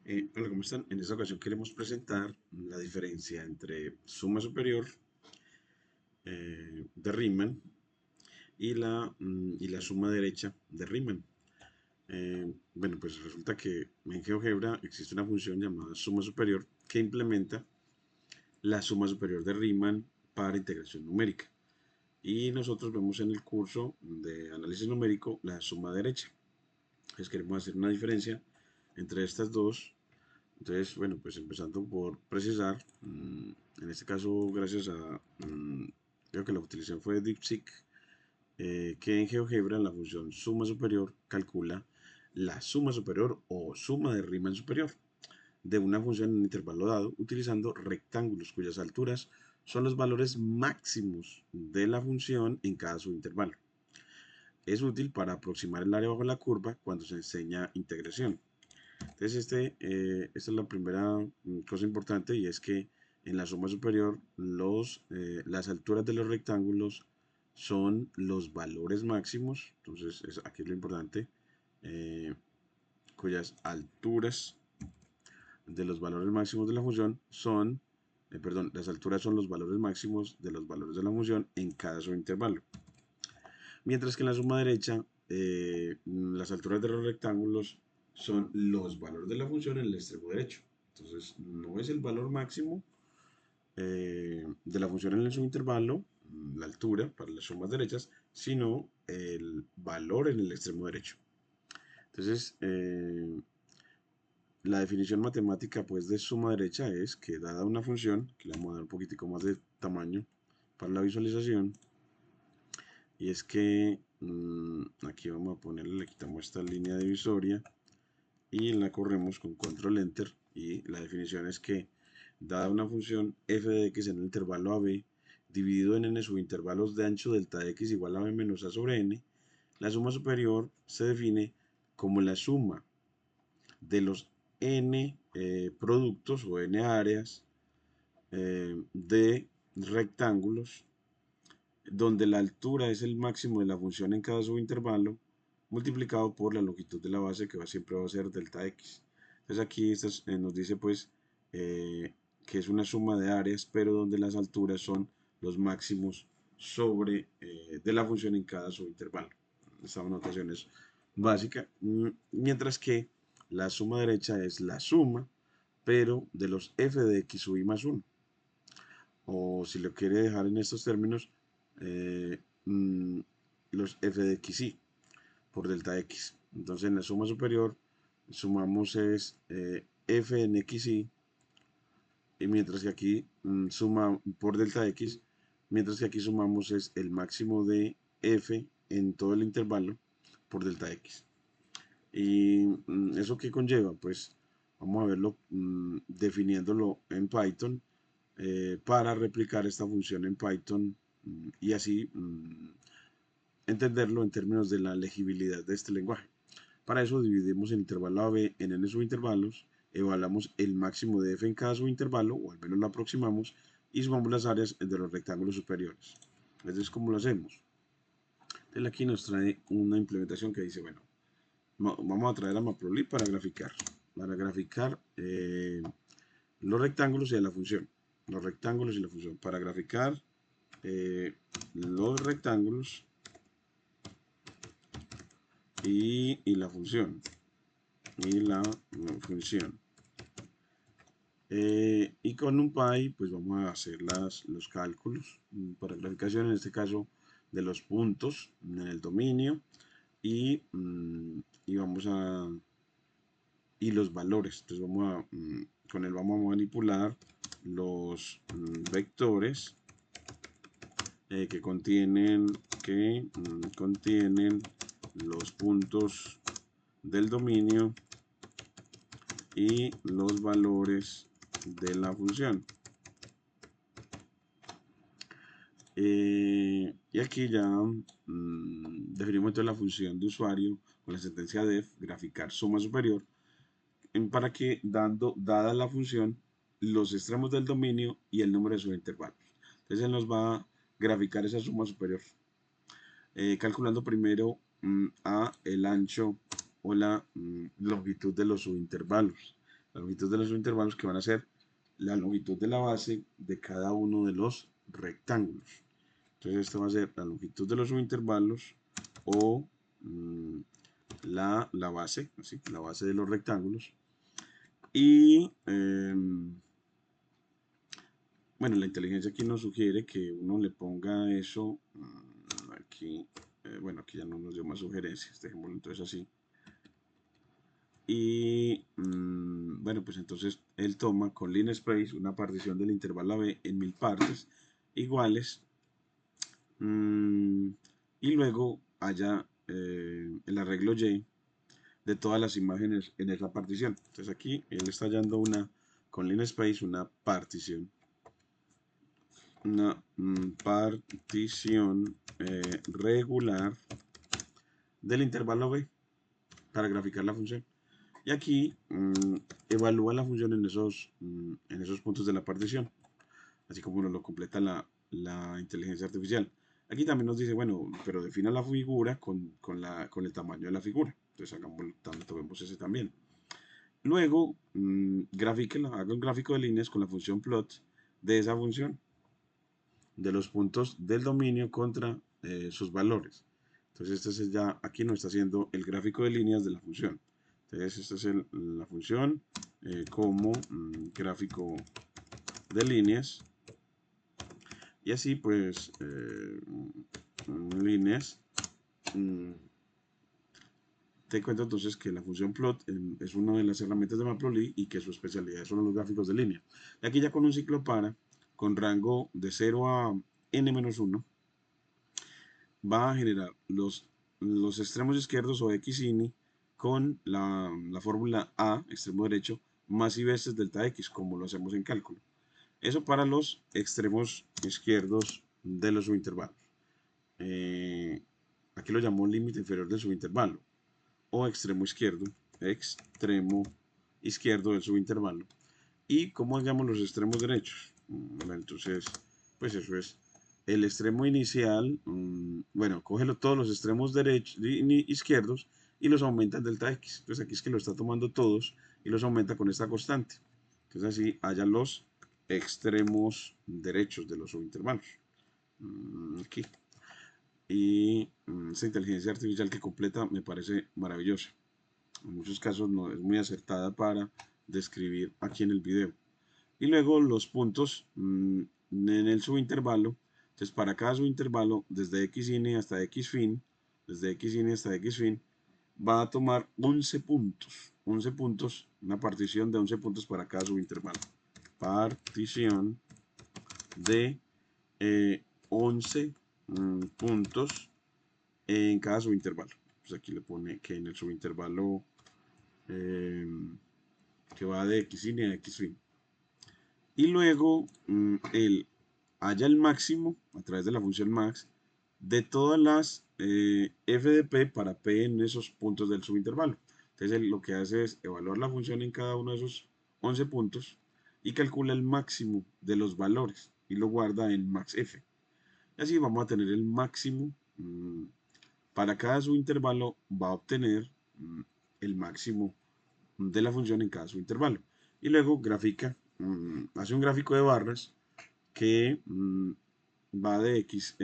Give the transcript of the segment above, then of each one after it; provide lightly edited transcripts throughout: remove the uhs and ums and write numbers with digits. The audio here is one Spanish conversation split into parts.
Hola, ¿cómo están? En esta ocasión queremos presentar la diferencia entre suma superior de Riemann y la suma derecha de Riemann. Bueno, pues resulta que en GeoGebra existe una función llamada suma superior que implementa la suma superior de Riemann para integración numérica. Y nosotros vemos en el curso de análisis numérico la suma derecha. Entonces queremos hacer una diferencia entre estas dos. Entonces, bueno, pues empezando por precisar, en este caso gracias a, creo que la utilización fue DeepSeek, que en GeoGebra la función suma superior calcula la suma superior o suma de Riemann superior de una función en un intervalo dado utilizando rectángulos cuyas alturas son los valores máximos de la función en cada subintervalo. Es útil para aproximar el área bajo la curva cuando se enseña integración. Entonces, esta es la primera cosa importante, y es que en la suma superior las alturas de los rectángulos son los valores máximos. Entonces, aquí es lo importante, eh, cuyas alturas de los valores máximos de la función son, perdón, las alturas son los valores máximos de los valores de la función en cada subintervalo. Mientras que en la suma derecha, las alturas de los rectángulos son los valores de la función en el extremo derecho. Entonces, no es el valor máximo de la función en el subintervalo, la altura para las sumas derechas, sino el valor en el extremo derecho. Entonces, la definición matemática pues de suma derecha es que dada una función, que le vamos a dar un poquitico más de tamaño para la visualización, y es que aquí vamos a ponerle, le quitamos esta línea divisoria y la corremos con control enter, y la definición es que dada una función f de x en el intervalo AB dividido en n subintervalos de ancho delta de x igual a b menos a sobre n, la suma superior se define como la suma de los n productos o n áreas de rectángulos donde la altura es el máximo de la función en cada subintervalo, multiplicado por la longitud de la base, que siempre va a ser delta x. Entonces aquí nos dice pues que es una suma de áreas, pero donde las alturas son los máximos de la función en cada subintervalo. Esta notación es básica, mientras que la suma derecha es la suma, pero de los f de x sub i más 1. O si lo quiere dejar en estos términos, eh, mm, los f de xy por delta x. Entonces en la suma superior sumamos es f en xy, y mientras que aquí suma por delta x, mientras que aquí sumamos es el máximo de f en todo el intervalo por delta x. ¿Y eso qué conlleva? Pues vamos a verlo definiéndolo en Python, para replicar esta función en Python, y así entenderlo en términos de la legibilidad de este lenguaje. Para eso dividimos el intervalo AB en n subintervalos, evaluamos el máximo de f en cada subintervalo, o al menos lo aproximamos, y sumamos las áreas de los rectángulos superiores. Entonces, ¿cómo lo hacemos? Entonces aquí nos trae una implementación que dice, bueno, vamos a traer a Matplotlib para graficar los rectángulos y la función. Los rectángulos y la función. Para graficar los rectángulos y la función. Y la función. Y con NumPy pues vamos a hacer los cálculos para graficación, en este caso de los puntos en el dominio, y vamos a y los valores. Entonces con él vamos a manipular los vectores que contienen los puntos del dominio y los valores de la función. Y aquí ya definimos entonces la función de usuario con la sentencia def graficar suma superior, para que dada la función, los extremos del dominio y el número de subintervalos. Entonces él nos va a graficar esa suma superior, calculando primero el ancho o la longitud de los subintervalos. la longitud de los subintervalos que van a ser la longitud de la base de cada uno de los rectángulos. Entonces esta va a ser la longitud de los subintervalos o la base, así, la base de los rectángulos. Y bueno, la inteligencia aquí nos sugiere que uno le ponga eso aquí. Bueno, aquí ya no nos dio más sugerencias, dejémoslo entonces así. Y bueno, pues entonces él toma con linspace una partición del intervalo AB en 1000 partes iguales. Y luego haya el arreglo Y de todas las imágenes en esa partición. Entonces aquí él está hallando con linspace una partición regular del intervalo B para graficar la función. Y aquí evalúa la función en esos puntos de la partición, así como nos lo completa la inteligencia artificial. Aquí también nos dice, bueno, pero defina la figura con el tamaño de la figura. Entonces tomemos ese también. Luego, haga un gráfico de líneas con la función plot de esa función, de los puntos del dominio contra sus valores. Entonces, aquí nos está haciendo el gráfico de líneas de la función. Entonces, esta es la función como gráfico de líneas. Y así, pues, líneas. Te cuento entonces que la función plot es una de las herramientas de Matplotlib y que su especialidad son los gráficos de línea. Y aquí ya con un ciclo con rango de 0 a n-1, va a generar los extremos izquierdos o xini con la fórmula A, extremo derecho, más y veces delta x, como lo hacemos en cálculo. Eso para los extremos izquierdos de los subintervalos. Aquí lo llamó límite inferior del subintervalo o extremo izquierdo del subintervalo. ¿Y cómo hallamos los extremos derechos? Bueno, entonces, pues eso es el extremo inicial. Bueno, cógelo todos los extremos izquierdos y los aumenta en delta x. Entonces aquí es que lo está tomando todos y los aumenta con esta constante. Entonces así haya los extremos derechos de los subintervalos. Aquí. Y esta inteligencia artificial que completa me parece maravillosa. En muchos casos no es muy acertada para describir aquí en el video. Y luego los puntos en el subintervalo. Entonces para cada subintervalo, desde xin hasta xfin, va a tomar 11 puntos. 11 puntos, una partición de 11 puntos para cada subintervalo. Partición de 11 puntos en cada subintervalo. Pues aquí le pone que en el subintervalo que va de xin a xfin. Y luego él halla el máximo a través de la función max de todas las f de p para p en esos puntos del subintervalo. Entonces él lo que hace es evaluar la función en cada uno de esos 11 puntos y calcula el máximo de los valores y lo guarda en maxf. Y así vamos a tener el máximo. Para cada subintervalo va a obtener el máximo de la función en cada subintervalo. Y luego grafica, hace un gráfico de barras que va de x,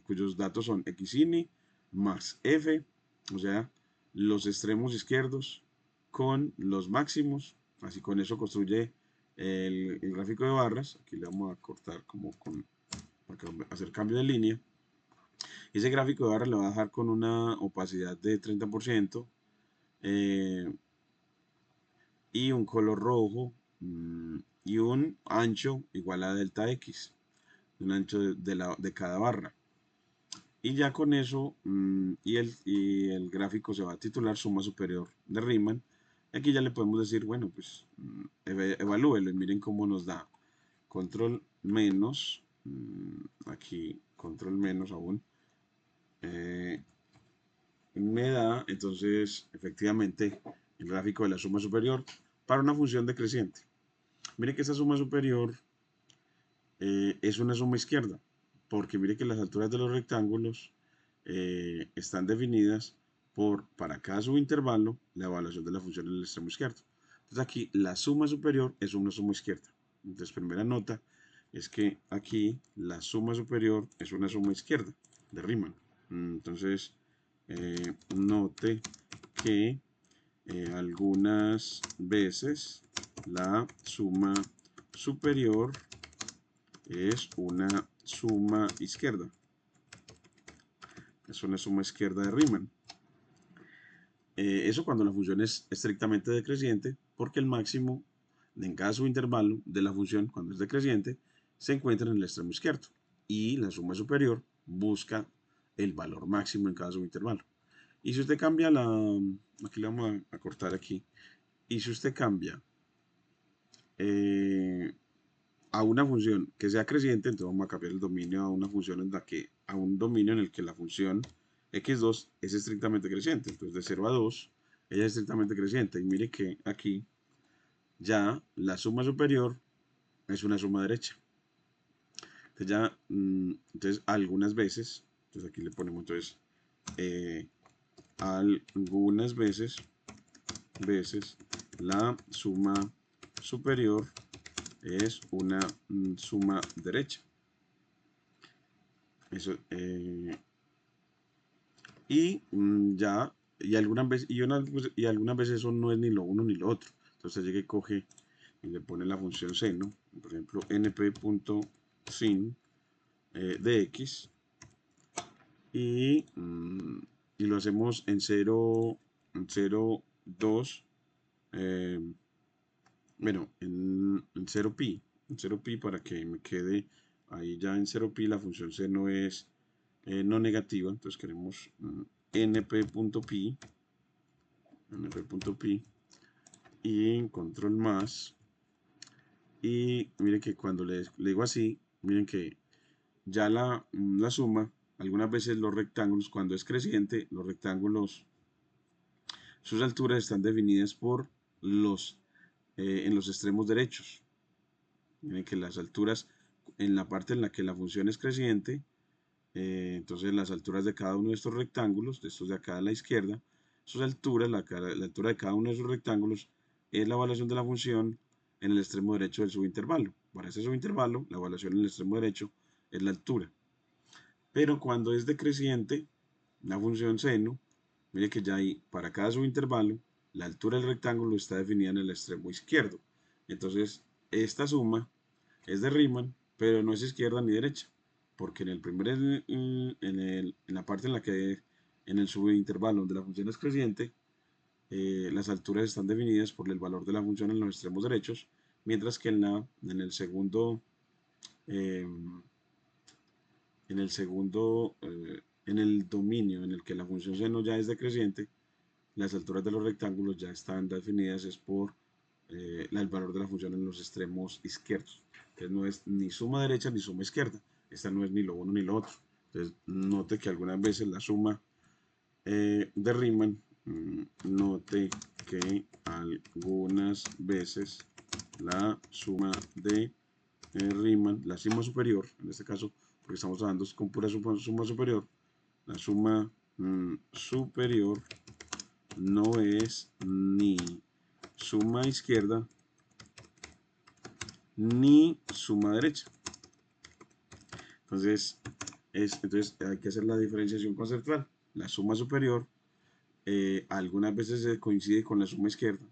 cuyos datos son xini más f, o sea, los extremos izquierdos con los máximos. Así con eso construye el gráfico de barras. Aquí le vamos a cortar para hacer cambio de línea. Ese gráfico de barras le va a dejar con una opacidad de 30%. Y un color rojo y un ancho igual a delta x, un ancho de cada barra. Y ya con eso, y el gráfico se va a titular suma superior de Riemann. Aquí ya le podemos decir, bueno, pues evalúelo y miren cómo nos da. Control menos, aquí control menos aún, me da entonces efectivamente el gráfico de la suma superior para una función decreciente. Mire que esta suma superior es una suma izquierda, porque mire que las alturas de los rectángulos están definidas para cada subintervalo, la evaluación de la función en el extremo izquierdo. Entonces aquí la suma superior es una suma izquierda. Entonces primera nota es que aquí la suma superior es una suma izquierda de Riemann. Entonces note que algunas veces la suma superior es una suma izquierda. Es una suma izquierda de Riemann. Eso cuando la función es estrictamente decreciente, porque el máximo en cada subintervalo de la función, cuando es decreciente, se encuentra en el extremo izquierdo. Y la suma superior busca el valor máximo en cada subintervalo. Y si usted cambia la... Aquí le vamos a cortar aquí. Y si usted cambia a una función que sea creciente, entonces vamos a cambiar el dominio a una función en la que, a un dominio en el que la función x2 es estrictamente creciente. Entonces de 0 a 2, ella es estrictamente creciente. Y mire que aquí ya la suma superior es una suma derecha. Entonces ya, entonces algunas veces, entonces aquí le ponemos entonces algunas veces la suma superior es una suma derecha. Eso, y ya, y algunas veces eso no es ni lo uno ni lo otro. Entonces llega y coge y le pone la función seno, por ejemplo, np.sin de x, y, y lo hacemos en 0, 2, bueno, en 0 pi, para que me quede ahí ya en 0 pi la función seno es no negativa, entonces queremos np.pi, y control más, y miren que cuando le digo así, miren que ya la suma, algunas veces los rectángulos, cuando es creciente, los rectángulos, sus alturas están definidas por en los extremos derechos. Miren que las alturas, en la parte en la que la función es creciente, entonces las alturas de cada uno de estos rectángulos, de estos de acá a la izquierda, sus alturas, la altura de cada uno de esos rectángulos es la evaluación de la función en el extremo derecho del subintervalo. Para ese subintervalo, la evaluación en el extremo derecho es la altura. Pero cuando es decreciente, la función seno, mire que ya hay para cada subintervalo, la altura del rectángulo está definida en el extremo izquierdo. Entonces, esta suma es de Riemann, pero no es izquierda ni derecha, porque en el primer, en la parte en la que, en el subintervalo donde la función es creciente, las alturas están definidas por el valor de la función en los extremos derechos, mientras que en el segundo, eh, en el dominio en el que la función seno ya es decreciente, las alturas de los rectángulos ya están definidas es por el valor de la función en los extremos izquierdos. Entonces no es ni suma derecha ni suma izquierda. Esta no es ni lo uno ni lo otro. Entonces note que algunas veces la suma de Riemann, note que algunas veces la suma de Riemann, la suma superior, en este caso, porque estamos hablando con pura suma superior, la suma superior no es ni suma izquierda ni suma derecha. Entonces hay que hacer la diferenciación conceptual. La suma superior algunas veces coincide con la suma izquierda,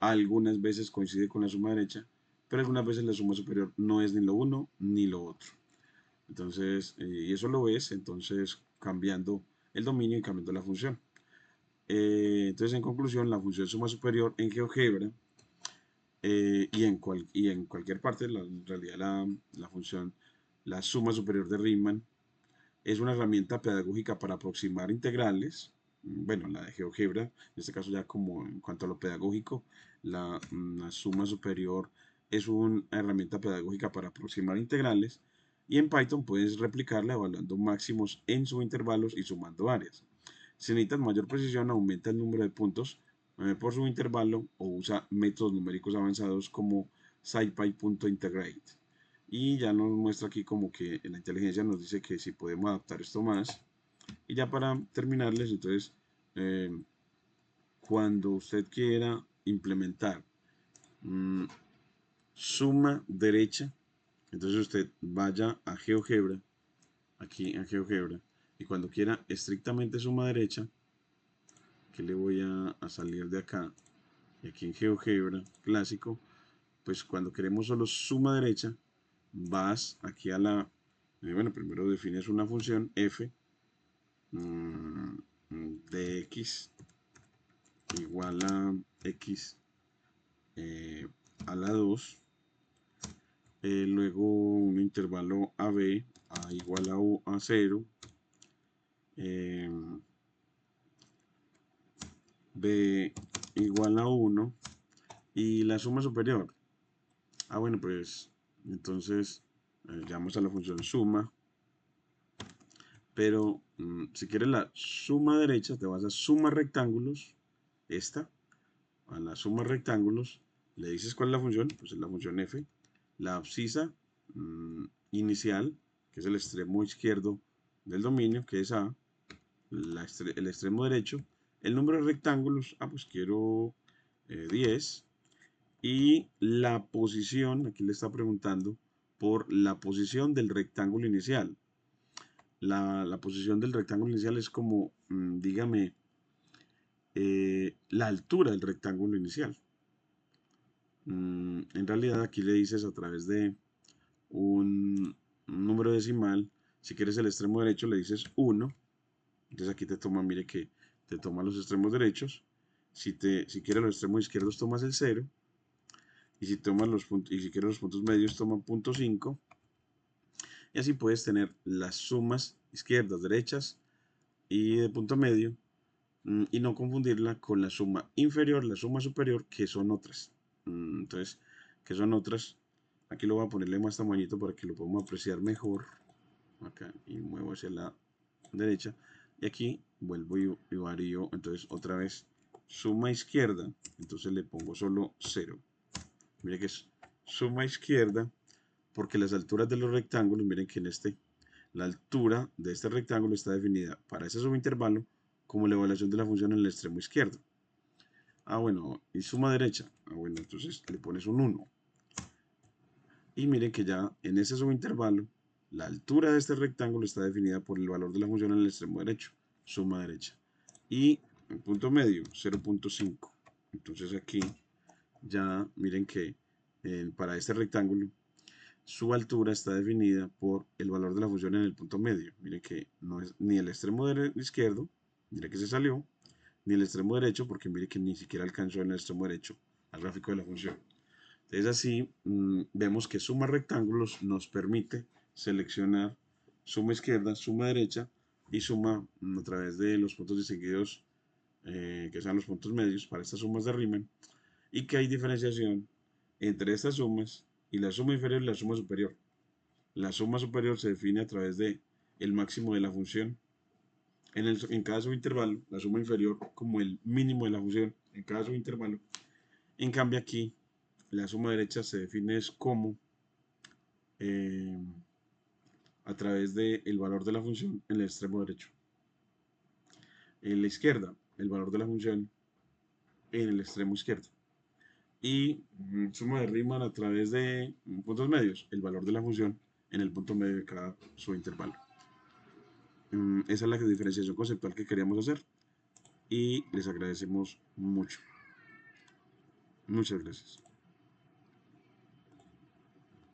algunas veces coincide con la suma derecha, pero algunas veces la suma superior no es ni lo uno ni lo otro. Entonces, y eso lo ves, entonces cambiando el dominio y cambiando la función. Entonces, en conclusión, la función suma superior en GeoGebra y en cualquier parte, en realidad la función, la suma superior de Riemann, es una herramienta pedagógica para aproximar integrales. Bueno, la de GeoGebra, en este caso ya como en cuanto a lo pedagógico, la suma superior es una herramienta pedagógica para aproximar integrales. Y en Python puedes replicarla evaluando máximos en subintervalos y sumando áreas. Si necesitas mayor precisión, aumenta el número de puntos por subintervalo o usa métodos numéricos avanzados como scipy.integrate. Y ya nos muestra aquí como que la inteligencia nos dice que si podemos adaptar esto más. Y ya para terminarles, entonces, cuando usted quiera implementar mm, suma derecha. Entonces usted vaya a GeoGebra, aquí a GeoGebra, y cuando quiera estrictamente suma derecha, que le voy a salir de acá, y aquí en GeoGebra clásico, pues cuando queremos solo suma derecha, vas aquí a la, bueno, primero defines una función f de x igual a x a la 2, luego un intervalo AB a igual a 0, eh, B igual a 1 y la suma superior. Bueno, pues entonces llamamos a la función suma, pero si quieres la suma derecha, te vas a suma rectángulos, esta, a la suma rectángulos, le dices cuál es la función, pues es la función f, la abscisa inicial, que es el extremo izquierdo del dominio, que es A, el extremo derecho, el número de rectángulos, pues quiero 10, y la posición, aquí le está preguntando por la posición del rectángulo inicial. La posición del rectángulo inicial es como, dígame, la altura del rectángulo inicial. En realidad aquí le dices a través de un número decimal, si quieres el extremo derecho le dices 1, entonces aquí te toma, mire que te toma los extremos derechos, si quieres los extremos izquierdos tomas el 0, y si quieres los puntos medios toma 0.5, y así puedes tener las sumas izquierdas, derechas y de punto medio, y no confundirla con la suma inferior, la suma superior, que son otras. Entonces, que son otras. Aquí lo voy a ponerle más tamañito para que lo podamos apreciar mejor. Acá y muevo hacia la derecha. Y aquí vuelvo y varío. Entonces, otra vez, suma izquierda. Entonces le pongo solo 0. Mire que es suma izquierda, porque las alturas de los rectángulos, miren que la altura de este rectángulo está definida para ese subintervalo como la evaluación de la función en el extremo izquierdo. Bueno, y suma derecha. Bueno, entonces le pones un 1. Y miren que ya en ese subintervalo, la altura de este rectángulo está definida por el valor de la función en el extremo derecho, suma derecha. Y el punto medio, 0.5. Entonces aquí ya miren que para este rectángulo, su altura está definida por el valor de la función en el punto medio. Miren que no es ni el extremo izquierdo, mire que se salió, ni el extremo derecho, porque mire que ni siquiera alcanzó en el extremo derecho al gráfico de la función. Entonces así vemos que suma rectángulos nos permite seleccionar suma izquierda, suma derecha y suma a través de los puntos distinguidos, que sean los puntos medios para estas sumas de Riemann, y que hay diferenciación entre estas sumas y la suma inferior y la suma superior. La suma superior se define a través de el máximo de la función en cada subintervalo, la suma inferior como el mínimo de la función en cada subintervalo. En cambio aquí, la suma derecha se define como eh, a través del valor de la función en el extremo derecho. En la izquierda, el valor de la función en el extremo izquierdo. Y suma de Riemann a través de puntos medios, el valor de la función en el punto medio de cada subintervalo. Esa es la diferenciación conceptual que queríamos hacer y les agradecemos mucho. Muchas gracias.